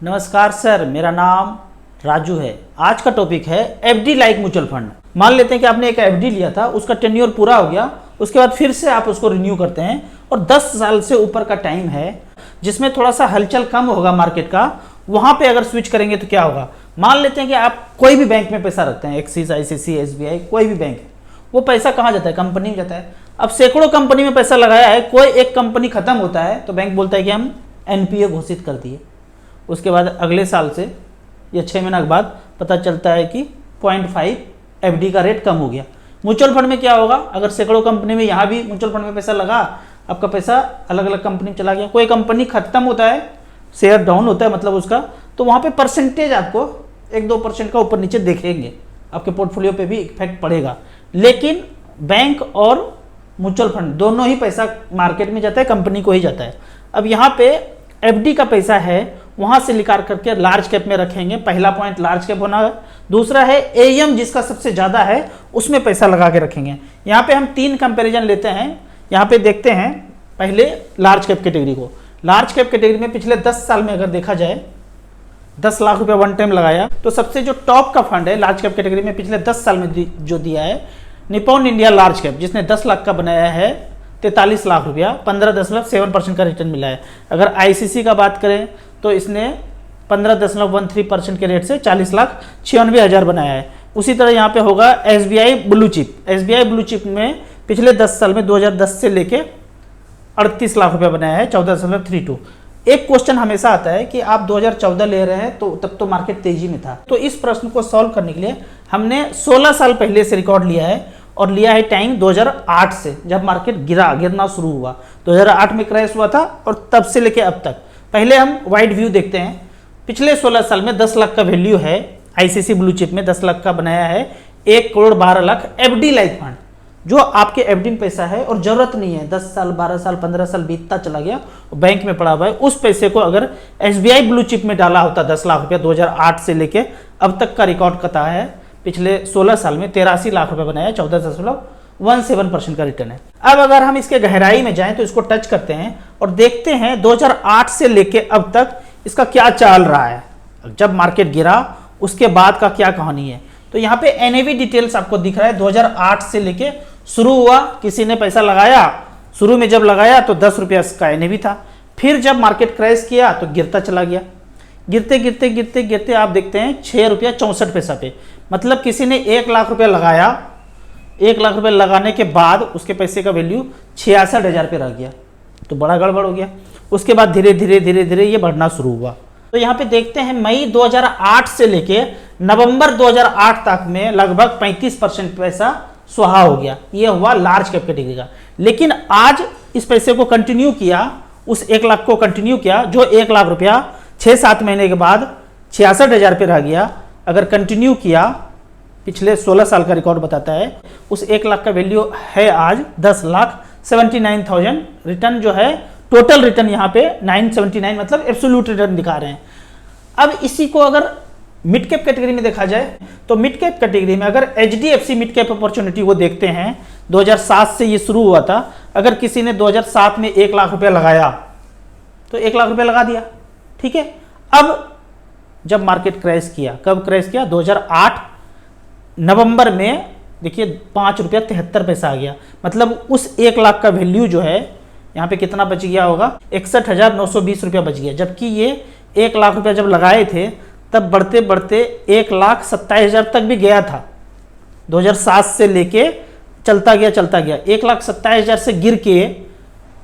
नमस्कार सर, मेरा नाम राजू है। आज का टॉपिक है एफडी लाइक म्यूचुअल फंड। मान लेते हैं कि आपने एक एफडी लिया था, उसका टेन्योर पूरा हो गया, उसके बाद फिर से आप उसको रिन्यू करते हैं और 10 साल से ऊपर का टाइम है जिसमें थोड़ा सा हलचल कम होगा मार्केट का, वहां पे अगर स्विच करेंगे तो क्या होगा। मान लेते हैं कि आप कोई भी बैंक में पैसा रखते हैं, एक्सिस, आईसीसी, एसबीआई, कोई भी बैंक है, वो पैसा कहाँ जाता है? कंपनी में जाता है। अब सैकड़ों कंपनी में पैसा लगाया है, कोई एक कंपनी खत्म होता है तो बैंक बोलता है कि हम एनपीए घोषित कर दिए। उसके बाद अगले साल से या 6 महीने के बाद पता चलता है कि 0.5 एफडी का रेट कम हो गया। म्यूचुअल फंड में क्या होगा? अगर सैकड़ों कंपनी में, यहाँ भी म्यूचुअल फंड में पैसा लगा, आपका पैसा अलग अलग कंपनी में चला गया, कोई कंपनी खत्म होता है, शेयर डाउन होता है मतलब उसका, तो वहाँ पे परसेंटेज आपको 1-2% का ऊपर नीचे देखेंगे, आपके पोर्टफोलियो पे भी इफेक्ट पड़ेगा। लेकिन बैंक और म्यूचुअल फंड दोनों ही पैसा मार्केट में जाता है, कंपनी को ही जाता है। अब यहाँ पे एफडी का पैसा है, वहां से निकाल करके लार्ज कैप में रखेंगे। पहला पॉइंट लार्ज कैप होना है। दूसरा है एएम जिसका सबसे ज्यादा है, उसमें पैसा लगा के रखेंगे। यहाँ पे हम 3 कंपैरिजन लेते हैं। यहाँ पे देखते हैं पहले लार्ज कैप कैटेगरी को। लार्ज कैप कैटेगरी में पिछले 10 साल में अगर देखा जाए, 10 लाख रुपया वन टाइम लगाया, तो सबसे जो टॉप का फंड है लार्ज कैप कैटेगरी में पिछले 10 साल में जो दिया है, निप्पॉन इंडिया लार्ज कैप, जिसने 10 लाख का बनाया है 43 लाख रुपया, 15.7% का रिटर्न मिला है। अगर आईसीसी का बात करें तो इसने 15.13% के रेट से 40,96,000 बनाया है। उसी तरह यहाँ पे होगा SBI blue chip. SBI blue chip में पिछले 10 साल में 2010 से लेके 38 लाख रुपया बनाया है, 14.32। एक क्वेश्चन हमेशा आता है कि आप 2014 ले रहे हैं तो तब तो मार्केट तेजी में था। तो इस प्रश्न को सॉल्व करने के लिए हमने 16 साल पहले से रिकॉर्ड लिया है और लिया है टाइम 2008 से, जब मार्केट गिरना शुरू हुआ। 2008 में क्रैश हुआ था और तब से लेके अब तक। पहले हम वाइड व्यू देखते हैं। पिछले 16 साल में 10 लाख का वैल्यू है, आईसीसी ब्लू चिप में 10 लाख का बनाया है, 1,12,00,000 एफडी लाइक फंड, जो आपके एफडी में पैसा है और जरूरत नहीं है, 10 साल, 12 साल, 15 साल बीतता चला गया, बैंक में पड़ा हुआ है। उस पैसे को अगर एसबीआई ब्लू चिप में डाला होता 10 लाख रुपया, 2008 से लेके अब तक का रिकॉर्ड कथा है, पिछले 16 साल में 83 लाख रुपया बनाया, 14.17% का रिटर्न है। अब अगर हम इसके गहराई में जाएं तो इसको टच करते हैं और देखते हैं 2008 से लेके अब तक इसका क्या चाल रहा है। जब मार्केट गिरा उसके बाद का क्या कहानी है। तो यहाँ पे एनएवी डिटेल्स आपको दिख रहा है। 2008 से लेके शुरू हुआ, किसी ने पैसा लगाया, शुरू में जब लगाया तो 10 रुपया का एनएवी था, फिर जब मार्केट क्रैश किया तो गिरता चला गया, गिरते गिरते गिरते गिरते आप देखते हैं 6 रुपया 64 पैसा पे। मतलब किसी ने 1 लाख रुपया लगाया, 1 लाख रुपया लगाने के बाद उसके पैसे का वैल्यू 66,000 पे रह गया, तो बड़ा गड़बड़ हो गया। उसके बाद धीरे धीरे धीरे धीरे ये बढ़ना शुरू हुआ। तो यहाँ पे देखते हैं मई 2008 से लेके नवंबर 2008 तक में लगभग 35% पैसा सुहा हो गया। ये हुआ लार्ज कैप कैटेगरी का। लेकिन आज इस पैसे को कंटिन्यू किया, उस 1 लाख को कंटिन्यू किया, जो 1 लाख रुपया 6-7 महीने के बाद 66,000 पे रह गया। अगर कंटिन्यू किया, पिछले 16 साल का रिकॉर्ड बताता है, उस 1 लाख का वैल्यू है आज 10,79,000। रिटर्न जो है, टोटल रिटर्न यहाँ पे 979, मतलब एब्सोल्यूट रिटर्न दिखा रहे हैं। अब इसी को अगर मिड कैप कैटेगरी में देखा जाए तो मिड कैप कैटेगरी में अगर एचडीएफसी मिड कैप अपॉर्चुनिटी को देखते हैं, 2007 से ये शुरू हुआ था। अगर किसी ने 2007 में 1 लाख रुपया लगाया तो 1 लाख रुपया लगा दिया, ठीक है। अब जब मार्केट क्रैश किया, कब क्रैश किया? 2008 नवंबर में, देखिए 5 रुपया 73 पैसा आ गया। मतलब उस 1 लाख का वैल्यू जो है यहाँ पे कितना बच गया होगा? 61,920 रुपया बच गया। जबकि ये 1 लाख रुपया जब लगाए थे तब बढ़ते बढ़ते 1,27,000 तक भी गया था। 2007 से लेके चलता गया 1,27,000 से गिर के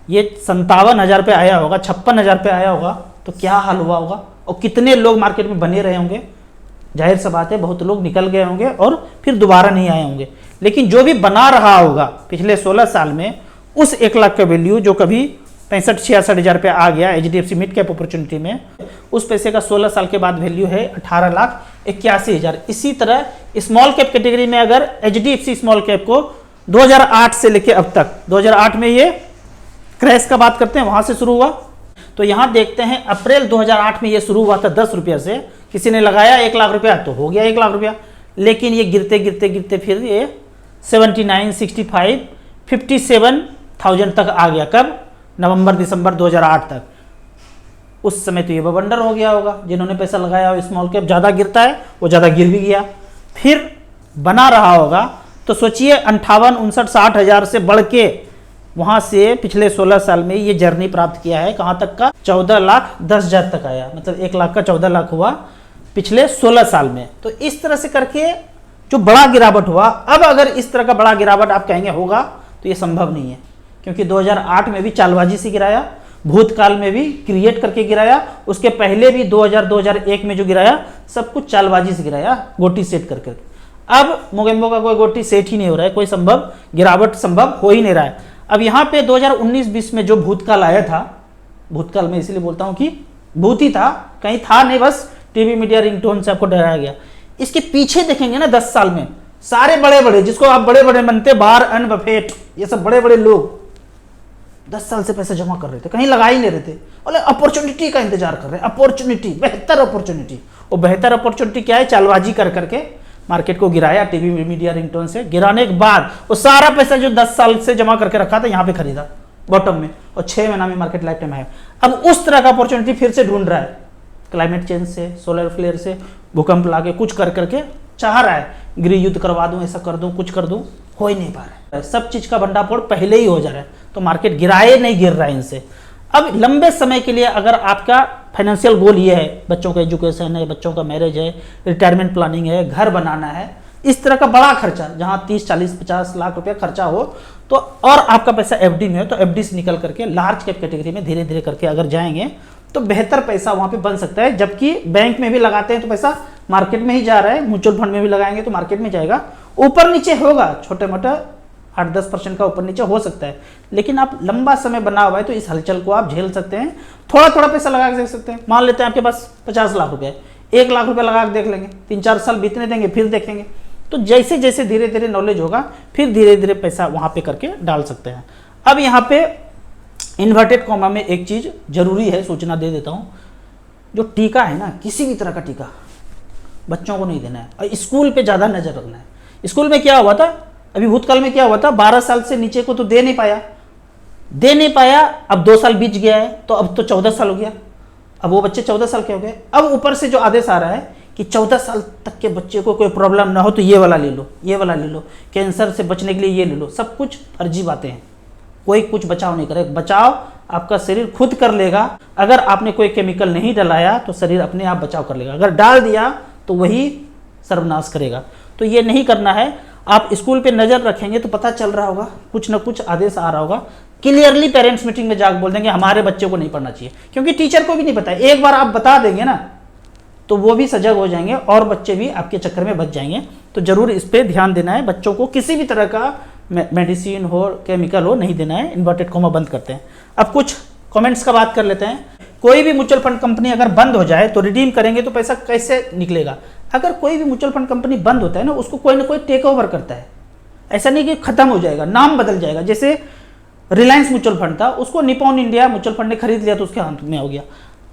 ये 57,000 पे आया होगा, 56,000 पे आया होगा। तो क्या हाल हुआ होगा और कितने लोग मार्केट में बने रहे होंगे? जाहिर सा बात है, बहुत लोग निकल गए होंगे और फिर दोबारा नहीं आए होंगे। लेकिन जो भी बना रहा होगा पिछले 16 साल में, उस 1 लाख का वैल्यू जो कभी 65-66,000 पे आ गया एचडीएफसी मिड कैप अपॉर्चुनिटी में, उस पैसे का 16 साल के बाद वैल्यू है 18,81,000। इसी तरह स्मॉल कैप कैटेगरी में अगर एचडीएफसी स्मॉल कैप को 2008 से लेके अब तक, 2008 में ये क्रैश का बात करते हैं, वहां से शुरू हुआ। तो यहां देखते हैं अप्रैल 2008 में ये शुरू हुआ था 10 रुपया से, किसी ने लगाया 1 लाख रुपया तो हो गया 1 लाख रुपया। लेकिन ये गिरते गिरते गिरते फिर ये 79, 65, 57,000 तक आ गया। कब? नवंबर दिसंबर 2008 तक। उस समय तो ये बवंडर हो गया होगा, जिन्होंने पैसा लगाया हो स्मॉल कैप ज़्यादा गिरता है, वो ज़्यादा गिर भी गया, फिर बना रहा होगा। तो सोचिए 58, 59, 60 हज़ार से बढ़ के वहाँ से पिछले 16 साल में ये जर्नी प्राप्त किया है, कहाँ तक का 14,10,000 तक आया, मतलब 1 लाख का 14 लाख हुआ पिछले 16 साल में। तो इस तरह से करके जो बड़ा गिरावट हुआ, अब अगर इस तरह का बड़ा गिरावट आप कहेंगे होगा तो ये संभव नहीं है, क्योंकि 2008 में भी चालबाजी से गिराया, भूतकाल में भी क्रिएट करके गिराया, उसके पहले भी 2000-2001 में जो गिराया सब कुछ चालबाजी से गिराया, गोटी सेट करके। अब मोगेम्बो का कोई गोटी सेट ही नहीं हो रहा है, कोई संभव गिरावट संभव हो ही नहीं रहा है। अब यहाँ पे 2019-20 में जो भूतकाल आया था, भूतकाल में इसलिए बोलता हूँ कि भूत ही था, कहीं था नहीं, बस टीवी मीडिया रिंगटोन से आपको डराया गया। इसके पीछे देखेंगे ना 10 साल में सारे बड़े बड़े, जिसको आप बड़े बड़े बनते, वारेन बफेट, ये सब बड़े बड़े लोग 10 साल से पैसा जमा कर रहे थे, कहीं लगा ही नहीं रहे थे, और अपॉर्चुनिटी का इंतजार कर रहे हैं, अपॉर्चुनिटी, बेहतर अपॉर्चुनिटी। वो बेहतर अपॉर्चुनिटी क्या है? चालबाजी कर करके मार्केट को गिराया, टीवी मीडिया रिंगटोन से गिराने के बाद वो सारा पैसा जो 10 साल से जमा करके रखा था यहाँ पे खरीदा बॉटम में, और 6 महीना में मार्केट लाइफ टाइम है। अब उस तरह का अपॉर्चुनिटी फिर से ढूंढ रहा है, क्लाइमेट चेंज से, सोलर फ्लेयर से, भूकंप लाके कुछ कर करके चाह रहा है गृह युद्ध करवा दूं, ऐसा कर दूं, कुछ कर दूं, हो ही नहीं पा रहा है। सब चीज का भंडाफोड़ पहले ही हो जा रहा है, तो मार्केट गिराए नहीं गिर रहा है इनसे। अब लंबे समय के लिए अगर आपका फाइनेंशियल गोल ये है, बच्चों का एजुकेशन है, बच्चों का मैरिज है, रिटायरमेंट प्लानिंग है, घर बनाना है, इस तरह का बड़ा खर्चा जहाँ 30, 40, 50 लाख रुपया खर्चा हो, तो और आपका पैसा एफडी में है, तो एफडी से निकल करके लार्ज कैप कैटेगरी में धीरे धीरे करके अगर जाएंगे तो बेहतर पैसा वहाँ पे बन सकता है। जबकि बैंक में भी लगाते हैं तो पैसा मार्केट में ही जा रहा है, म्यूचुअल फंड में भी लगाएंगे तो मार्केट में जाएगा, ऊपर नीचे होगा, छोटे मोटा 8-10% का ऊपर नीचे हो सकता है, लेकिन आप लंबा समय बना हुआ है तो इस हलचल को आप झेल सकते हैं। थोड़ा थोड़ा पैसा लगा के देख सकते हैं, मान लेते हैं आपके पास 50 लाख रुपए, 1 लाख रुपए लगा के देख लेंगे, 3-4 साल बीतने देंगे, फिर देखेंगे। तो जैसे जैसे धीरे धीरे नॉलेज होगा फिर धीरे धीरे पैसा वहाँ पे करके डाल सकते हैं। अब यहाँ पे इन्वर्टेड कॉमा में एक चीज़ जरूरी है, सूचना दे देता हूँ, जो टीका है ना, किसी भी तरह का टीका बच्चों को नहीं देना है, और स्कूल पे ज़्यादा नज़र रखना है। स्कूल में क्या हुआ था, अभी भूतकाल में क्या हुआ था, 12 साल से नीचे को तो दे नहीं पाया, अब 2 साल बीत गया है तो अब तो 14 साल हो गया, अब वो बच्चे 14 साल के हो गए। अब ऊपर से जो आदेश आ रहा है कि 14 साल तक के बच्चे को कोई प्रॉब्लम ना हो तो ये वाला ले लो, ये वाला ले लो, कैंसर से बचने के लिए ये ले लो, सब कुछ फर्जी बातें हैं, कोई कुछ बचाव नहीं करे। बचाव आपका शरीर खुद कर लेगा, अगर आपने कोई केमिकल नहीं डलाया तो शरीर अपने आप बचाव कर लेगा, अगर डाल दिया तो वही सर्वनाश करेगा। तो ये नहीं करना है। आप स्कूल पे नज़र रखेंगे तो पता चल रहा होगा, कुछ ना कुछ आदेश आ रहा होगा, क्लियरली पेरेंट्स मीटिंग में जाकर बोल देंगे हमारे बच्चे को नहीं पढ़ना चाहिए, क्योंकि टीचर को भी नहीं पता है। एक बार आप बता देंगे ना तो वो भी सजग हो जाएंगे और बच्चे भी आपके चक्कर में बच जाएंगे। तो जरूर इस पर ध्यान देना है, बच्चों को किसी भी तरह का मेडिसिन हो, केमिकल हो, नहीं देना है। इन्वर्टेड कॉमा बंद करते हैं। अब कुछ कमेंट्स का बात कर लेते हैं। कोई भी म्यूचुअल फंड कंपनी अगर बंद हो जाए तो रिडीम करेंगे तो पैसा कैसे निकलेगा? अगर कोई भी म्यूचुअल फंड कंपनी बंद होता है ना, उसको कोई ना कोई टेक ओवर करता है, ऐसा नहीं कि खत्म हो जाएगा, नाम बदल जाएगा। जैसे रिलायंस म्यूचुअल फंड था, उसको निपॉन इंडिया म्यूचुअल फंड ने खरीद लिया तो उसके हाथ में हो गया,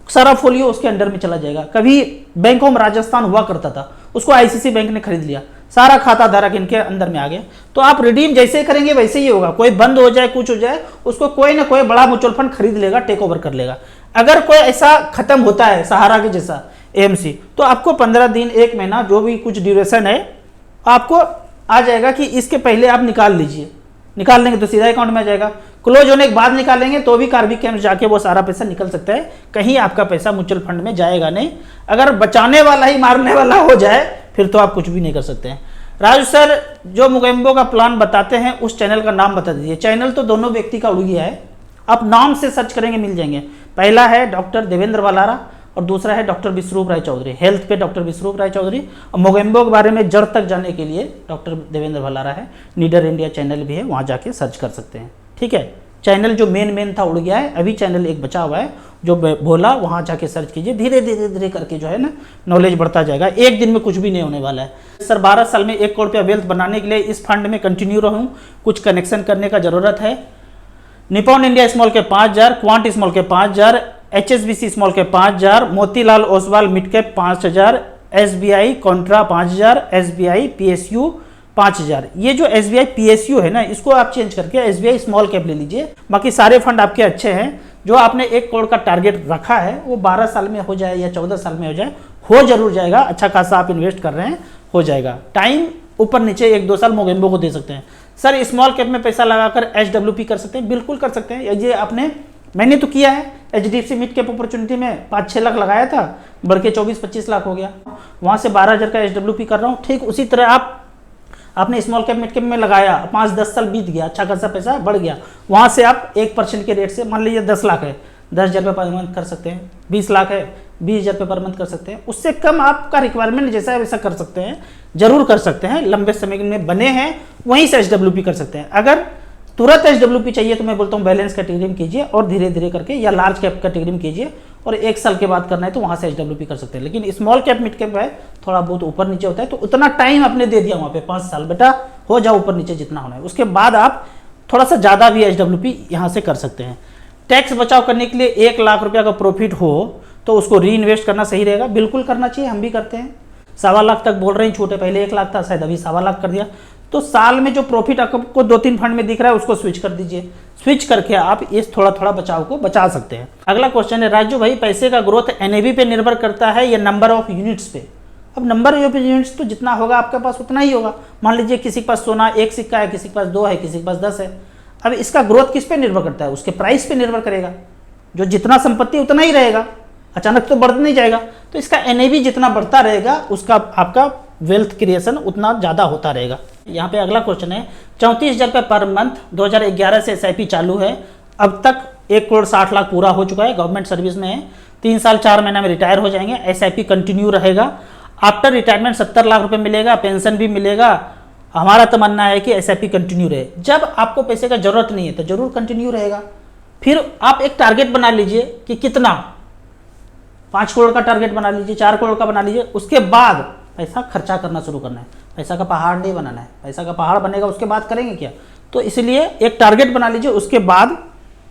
सारा फोलियो उसके अंडर में चला जाएगा। कभी बैंक ऑफ राजस्थान हुआ करता था, उसको आईसीसी बैंक ने खरीद लिया, सारा खाता धारक इनके अंदर में आ गया। तो आप रिडीम जैसे करेंगे वैसे ही होगा, कोई बंद हो जाए, कुछ हो जाए, उसको कोई ना कोई बड़ा म्यूचुअल फंड खरीद लेगा, टेक ओवर कर लेगा। अगर कोई ऐसा खत्म होता है सहारा के जैसा एएमसी, तो आपको 15 दिन, 1 महीना, जो भी कुछ ड्यूरेशन है, आपको आ जाएगा कि इसके पहले आप निकाल लीजिए। निकाल लेंगे तो सीधा अकाउंट में आ जाएगा, क्लोज होने के बाद निकालेंगे तो भी कार्बिक कैंप जाके वो सारा पैसा निकल सकता है, कहीं आपका पैसा म्यूचुअल फंड में जाएगा नहीं। अगर बचाने वाला ही मारने वाला हो जाए फिर तो आप कुछ भी नहीं कर सकते हैं। राजू सर, जो मोगेम्बो का प्लान बताते हैं उस चैनल का नाम बता दीजिए। चैनल तो दोनों व्यक्ति का उड़ गया है, आप नाम से सर्च करेंगे मिल जाएंगे। पहला है डॉक्टर देवेंद्र भलारा और दूसरा है डॉक्टर विश्वरूप राय चौधरी, हेल्थ पे डॉक्टर विश्वरूप राय चौधरी, और मोगेम्बो के बारे में जड़ तक जाने के लिए डॉक्टर देवेंद्र भलारा है। नीडर इंडिया चैनल भी है, वहाँ जाके सर्च कर सकते हैं। ठीक है, चैनल जो मेन था उड़ गया है, अभी चैनल एक बचा हुआ है जो भोला, वहाँ जाके सर्च कीजिए। धीरे धीरे धीरे करके जो है ना नॉलेज बढ़ता जाएगा, एक दिन में कुछ भी नहीं होने वाला है। सर 12 साल में 1 करोड़ रुपया वेल्थ बनाने के लिए इस फंड में कंटिन्यू रहूँ, कुछ कनेक्शन करने का जरूरत है। निपॉन इंडिया स्मॉल के 5000, क्वांट स्मॉल के 5000, HSBC स्मॉल के 5000, Motilal Oswal mid cap 5000, SBI Contra 5000, SBI PSU 5000। ये जो SBI PSU है ना, इसको आप चेंज करके SBI स्मॉल कैप ले लीजिए। बाकी सारे फंड आपके अच्छे हैं, जो आपने 1 करोड़ का टारगेट रखा है वो 12 साल में हो जाए या 14 साल में हो जाए, हो जरूर जाएगा। अच्छा खासा आप इन्वेस्ट कर रहे हैं, हो जाएगा। टाइम ऊपर नीचे 1-2 साल मोगेम्बो को दे सकते हैं। सर स्मॉल कैप में पैसा लगाकर HWP कर सकते हैं, बिल्कुल कर सकते हैं। ये मैंने तो किया है। HDFC मिड कैप अपॉर्चुनिटी में 5-6 लाख लगाया था, बढ़ के 24-25 लाख हो गया। वहां से 12,000 का HWP कर रहा हूँ। ठीक उसी तरह आपने स्मॉल कैप मिड कैप में लगाया, 5-10 साल बीत गया, अच्छा खासा पैसा बढ़ गया। वहां से आप 1% के रेट से, मान लीजिए 10 लाख है, 10,000 रुपये पर मंथ कर सकते हैं। 20 लाख है, 20,000 रुपये पर मंथ कर सकते हैं। उससे कम आपका रिक्वायरमेंट जैसा है वैसा कर सकते हैं, जरूर कर सकते हैं। लंबे समय में बने हैं वहीं से HWP कर सकते हैं। अगर तुरंत HWP चाहिए तो मैं बोलता हूँ बैलेंस कैटेगरी में कीजिए और धीरे धीरे करके, या लार्ज कैप कैटेगरी में कीजिए और 1 साल के बाद करना है तो वहां से HWP कर सकते हैं। लेकिन स्मॉल कैप मिड कैप है, थोड़ा बहुत ऊपर नीचे होता है, तो उतना टाइम आपने दे दिया वहां पे, 5 साल, बेटा हो जाओ ऊपर नीचे जितना होना है। उसके बाद आप थोड़ा सा ज्यादा भी HWP यहाँ से कर सकते हैं। टैक्स बचाव करने के लिए 1 लाख रुपया का प्रॉफिट हो तो उसको री इन्वेस्ट करना सही रहेगा, बिल्कुल करना चाहिए, हम भी करते हैं। 1.25 लाख तक बोल रहे हैं छोटे, पहले 1 लाख था, शायद अभी 1.25 लाख कर दिया। तो साल में जो प्रॉफिट आपको 2-3 फंड में दिख रहा है उसको स्विच कर दीजिए, स्विच करके आप इस थोड़ा थोड़ा बचाव को बचा सकते हैं। अगला क्वेश्चन है, राजू भाई पैसे का ग्रोथ NAV पे निर्भर करता है या नंबर ऑफ यूनिट्स पे? अब नंबर ऑफ यूनिट्स तो जितना होगा आपके पास उतना ही होगा। मान लीजिए किसी के पास सोना 1 सिक्का है, किसी के पास 2 है, किसी के पास 10 है। अब इसका ग्रोथ किस पे निर्भर करता है? उसके प्राइस पे निर्भर करेगा। जो जितना संपत्ति उतना ही रहेगा, अचानक तो बढ़ नहीं जाएगा। तो इसका NAV जितना बढ़ता रहेगा उसका आपका वेल्थ क्रिएशन उतना ज़्यादा होता रहेगा। यहाँ पे अगला क्वेश्चन है, 34,000 रुपये पर मंथ 2011 से SIP चालू है, अब तक 1 करोड़ 60 लाख पूरा हो चुका है, गवर्नमेंट सर्विस में है, 3 साल 4 महीना में रिटायर हो जाएंगे, SIP कंटिन्यू रहेगा। आफ्टर रिटायरमेंट 70 लाख रुपये मिलेगा, पेंशन भी मिलेगा। हमारा तमन्ना है कि SIP कंटिन्यू रहे। जब आपको पैसे का जरूरत नहीं है तो जरूर कंटिन्यू रहेगा। फिर आप एक टारगेट बना लीजिए कि कितना, 5 करोड़ का टारगेट बना लीजिए, 4 करोड़ का बना लीजिए। उसके बाद पैसा खर्चा करना शुरू करना है, पैसा का पहाड़ नहीं बनाना है। पैसा का पहाड़ बनेगा उसके बाद करेंगे क्या? तो इसलिए एक टारगेट बना लीजिए, उसके बाद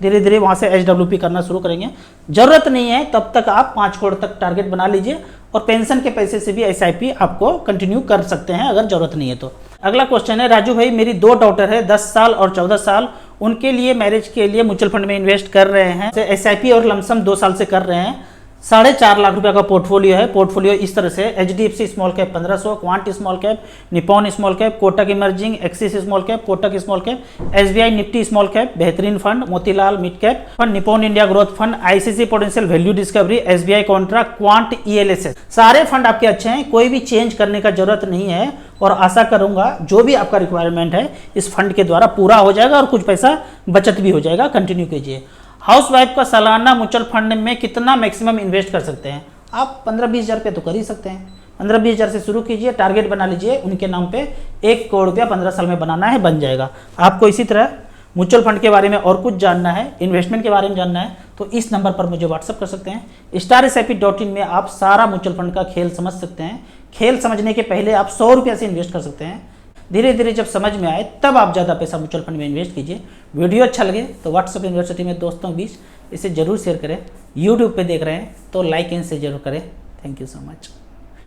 धीरे धीरे वहां से HWP करना शुरू करेंगे। जरूरत नहीं है तब तक आप 5 करोड़ तक टारगेट बना लीजिए और पेंशन के पैसे से भी SIP आपको कंटिन्यू कर सकते हैं अगर जरूरत नहीं है तो। अगला क्वेश्चन है, राजू भाई मेरी 2 डॉटर है, 10 साल और 14 साल, उनके लिए मैरिज के लिए म्यूचुअल फंड में इन्वेस्ट कर रहे हैं, SIP और लमसम 2 साल से कर रहे हैं। 4.5 लाख रुपया का पोर्टफोलियो है। पोर्टफोलियो इस तरह से, HDFC small cap 1500, quant small cap, Nippon small cap, Kotak emerging, Axis small cap, Kotak small cap, SBI Nifty small cap, बेहतरीन fund, Motilal mid cap fund, Nippon India growth fund, ICC potential value discovery, SBI contra, quant ELSS, सारे fund आपके अच्छे हैं, कोई भी change करने का जरूरत नहीं है। और आशा करूंगा जो भी आपका रिक्वायरमेंट है इस फंड के द्वारा पूरा हो जाएगा और कुछ पैसा बचत भी हो जाएगा। कंटिन्यू कीजिए। हाउसवाइफ का सालाना म्यूचुअल फंड में कितना मैक्सिमम इन्वेस्ट कर सकते हैं? आप 15-20 हज़ार रुपये तो कर ही सकते हैं। 15-20 हज़ार से शुरू कीजिए, टारगेट बना लीजिए, उनके नाम पे 1 करोड़ रुपया 15 साल में बनाना है, बन जाएगा। आपको इसी तरह म्यूचुअल फंड के बारे में और कुछ जानना है, इन्वेस्टमेंट के बारे में जानना है तो इस नंबर पर मुझे व्हाट्सअप कर सकते हैं। StarSIP.in में आप सारा म्यूचुअल फंड का खेल समझ सकते हैं। खेल समझने के पहले आप 100 रुपया से इन्वेस्ट कर सकते हैं। धीरे धीरे जब समझ में आए तब आप ज़्यादा पैसा म्यूचुअल फंड में इन्वेस्ट कीजिए। वीडियो अच्छा लगे तो व्हाट्सएप यूनिवर्सिटी में दोस्तों के बीच इसे जरूर शेयर करें। यूट्यूब पे देख रहे हैं तो लाइक एंड शेयर जरूर करें। Thank you so much.